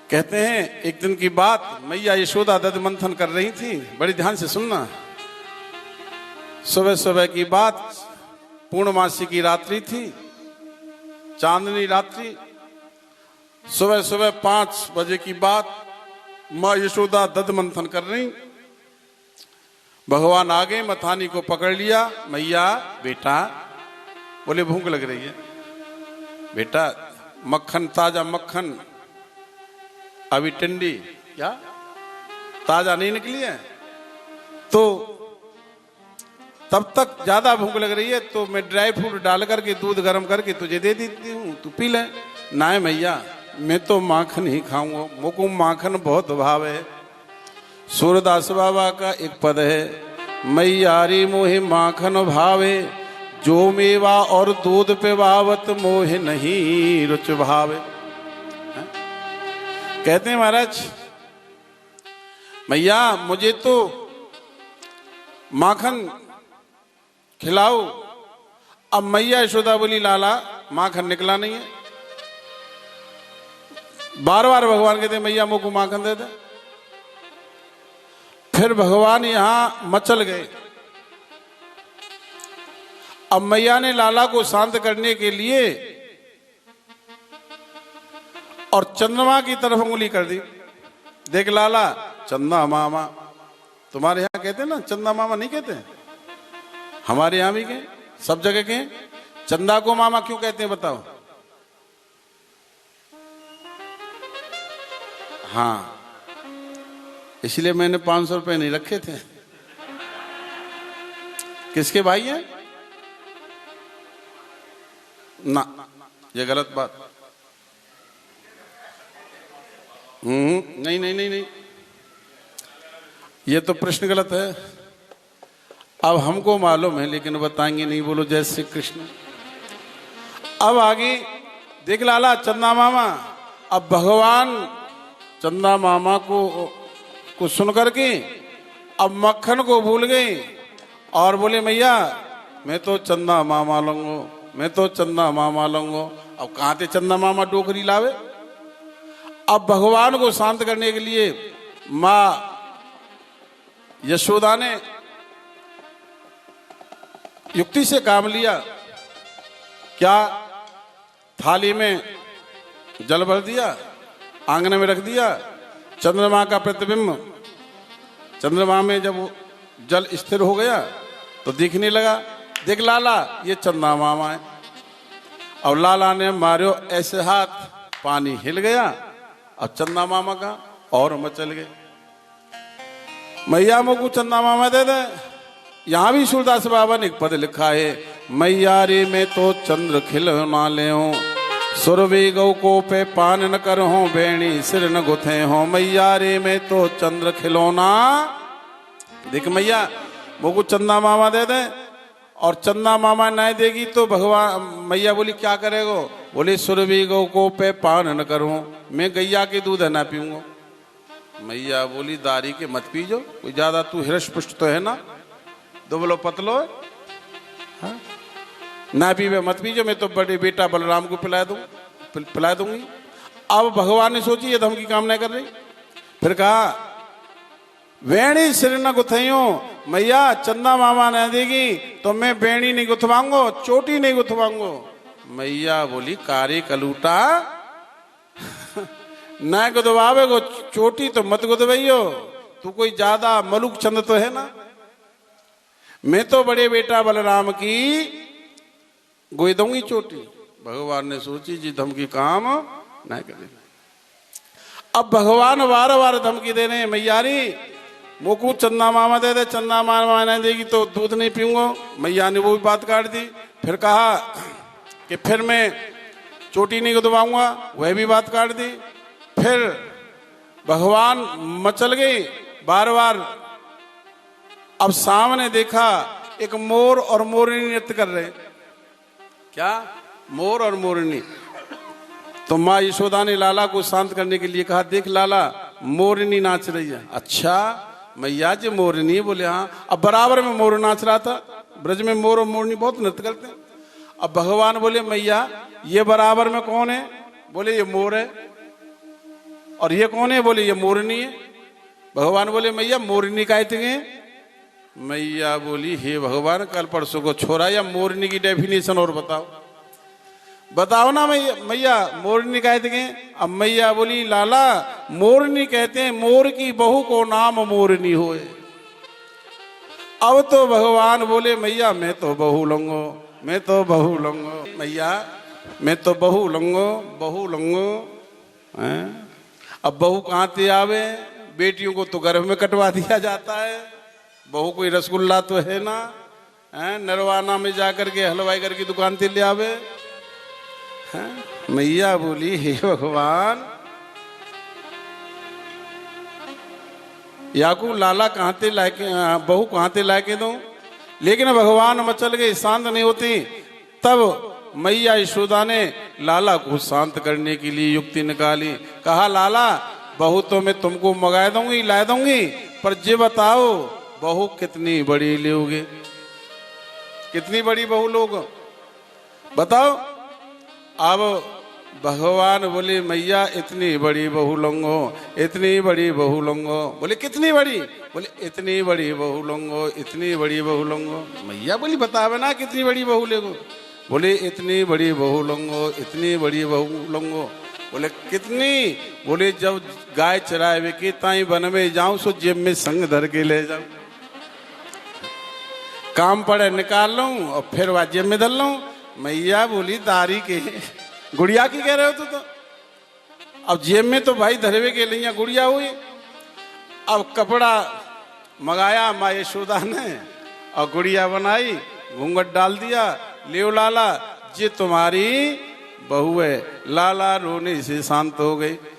कहते हैं एक दिन की बात, मैया यशोदा दध मंथन कर रही थी। बड़ी ध्यान से सुनना। सुबह सुबह की बात, पूर्णमासी की रात्रि थी, चांदनी रात्रि। सुबह सुबह 5 बजे की बात, माँ यशोदा दध मंथन कर रही। भगवान आ गए, मथानी को पकड़ लिया। मैया बेटा, बोले भूख लग रही है बेटा, मक्खन, ताजा मक्खन, अभी ठंडी क्या ताजा नहीं निकली है, तो तब तक ज्यादा भूख लग रही है तो मैं ड्राई फ्रूट डाल करके दूध गर्म करके तुझे दे देती हूँ, तू पी ले। ना है मैया, मैं तो माखन ही खाऊंगा, मुझको माखन बहुत भाव है। सूरदास बाबा का एक पद है, मैयारी मोहे माखन भावे, जो मेवा और दूध पे बावत मोहे नहीं रुच भावे। कहते हैं महाराज, मैया मुझे तो माखन खिलाओ। अब मैया यशोदा बोली लाला माखन निकला नहीं है। बार बार भगवान कहते मैया मुझको माखन दे दे। फिर भगवान यहां मचल गए। अब मैया ने लाला को शांत करने के लिए और चंद्रमा की तरफ उंगली कर दी। देख लाला, चंदा मामा, तुम्हारे यहां कहते हैं ना चंदा मामा, नहीं कहते? हमारे यहां भी कहें, सब जगह कहें। चंदा को मामा क्यों कहते हैं बताओ? हाँ, इसलिए मैंने 500 रुपए नहीं रखे थे। किसके भाई हैं? ना, ये गलत बात। नहीं नहीं नहीं नहीं, ये तो प्रश्न गलत है। अब हमको मालूम है लेकिन बताएंगे नहीं। बोलो जय श्री कृष्ण। अब आगे देख लाला, चंदा मामा। अब भगवान चंदा मामा को सुन करके अब मक्खन को भूल गए और बोले मैया मैं तो चंदा मामा लूंगो, मैं तो चंदा मामा लूंगो। अब कहां थे चंदा मामा टोकरी लावे। अब भगवान को शांत करने के लिए मां यशोदा ने युक्ति से काम लिया। क्या? थाली में जल भर दिया, आंगन में रख दिया। चंद्रमा का प्रतिबिंब, चंद्रमा में जब जल स्थिर हो गया तो दिखने लगा। देख लाला, ये चंदा मामा है। अब लाला ने मारो ऐसे हाथ, पानी हिल गया। अब चंदा मामा का और मचल गए। मैया मुझको चंदा मामा दे दे। यहां भी सूरदास बाबा ने एक पद लिखा है, मैया रे मैं तो चंद्र खिलौना ले हूं, सुरभि गौ को पे पान न कर हो, बेणी सिर न गुथे हो। मैया रे मैं तो चंद्र खिलौना। देख मैया मुझको चंदा मामा दे दे। और चंदा मामा नहीं देगी तो भगवान मैया बोली क्या करेगो? बोले सुरभि गौ को पे पान न करूं, मैं गैया के दूध है ना पीऊंगा। मैया बोली दारी के मत पीजो, कोई ज्यादा तू हृष्ट पुष्ट तो है ना, दुबलो पतलो है, हाँ? ना पीवे मत पीजो, मैं तो बड़े बेटा बलराम को पिला दूंगी। अब भगवान ने सोची ये धमकी काम नहीं कर रही। फिर कहा वेणी सिर न गुथइयो, मैया चंदा मामा न देगी तो मैं बेणी नहीं गुथवाऊंगो, चोटी नहीं गुथवाऊंगो। मैया बोली कारे कलूटा, न गुदवावे गो चोटी तो मत गुदवाइयो, तू कोई ज्यादा मलुक चंद तो है ना, मैं तो बड़े बेटा बलराम की गोई दूंगी चोटी। भगवान ने सोची जी धमकी काम नहीं करे। अब भगवान बार बार धमकी दे रहे हैं, मैयारी मोकू चंदा मामा दे दे, चंदा मामा नहीं देगी तो दूध नहीं पीऊंगा। मैया ने वो भी बात काट दी। फिर कहा कि फिर मैं चोटी नहीं गुदवाऊंगा, वह भी बात काट दी। फिर भगवान मचल गई बार बार। अब सामने देखा एक मोर और मोरनी नृत्य कर रहे। क्या? मोर और मोरनी। तो माँ यशोदा ने लाला को शांत करने के लिए कहा, देख लाला मोरनी नाच रही है। अच्छा मैया जी मोरनी? बोले हाँ। अब बराबर में मोर नाच रहा था। ब्रज में मोर और मोरनी बहुत नृत्य करते हैं। अब भगवान बोले मैया ये बराबर में कौन है? बोले ये मोर है। और ये कौन है? बोले ये मोरनी है। भगवान बोले मैया मोरनी का इतने? मैया बोली हे भगवान, कल परसों को छोरा या मोरनी की डेफिनेशन और बताओ, बताओ ना मैया मोरनी कहते हैं। अब मैया बोली लाला मोरनी कहते हैं मोर की बहू को नाम मोरनी होए। अब तो भगवान बोले मैया मैं तो बहू लूंगो, मैं तो बहू लूंगो, मैया मैं तो बहू लूंगो, बहू लूंगो। अब बहू कहाँ से आवे? बेटियों को तो गर्भ में कटवा दिया जाता है, बहू कोई रसगुल्ला तो है ना, नरवाना में जाकर के हलवाई घर की दुकान से ले आवे। मैया बोली हे भगवान, याकू लाला कहाँ ते लाके, बहू कहाँ ते लाके दो? लेकिन भगवान मचल गए, शांत नहीं होती। तब मैया यशोदा ने लाला को शांत करने के लिए युक्ति निकाली। कहा लाला बहू तो मैं तुमको मंगा दूंगी, ला दूंगी, पर ये बताओ बहू कितनी बड़ी लोगे? कितनी बड़ी बहू लोग बताओ? अब भगवान बोले मैया इतनी बड़ी बहू लूंगो, इतनी बड़ी बहू लूंगो। बोले कितनी बड़ी? बोले इतनी बड़ी बहू लूंगो, इतनी बड़ी बहू लूंगो। मैया बोली बतावे ना कितनी बड़ी बहू लेगो? बोले इतनी बड़ी बहू लूंगो, इतनी बड़ी बहू लूंगो। बोले कितनी? बोले जब गाय चरावे के ताई वन में जाऊं सो जेब में संग धर के ले जाऊं, काम पड़े निकाल लूं और फिर वह जेब में धर लूं। मैया बोली दारी के गुड़िया की कह रहे हो तो अब जेब में तो भाई धरवे के लिए गुड़िया हुई। अब कपड़ा मंगाया माँ यशोदा ने और गुड़िया बनाई, घूंघट डाल दिया, ले लाला ये तुम्हारी बहू है। लाला रोने से शांत हो गई।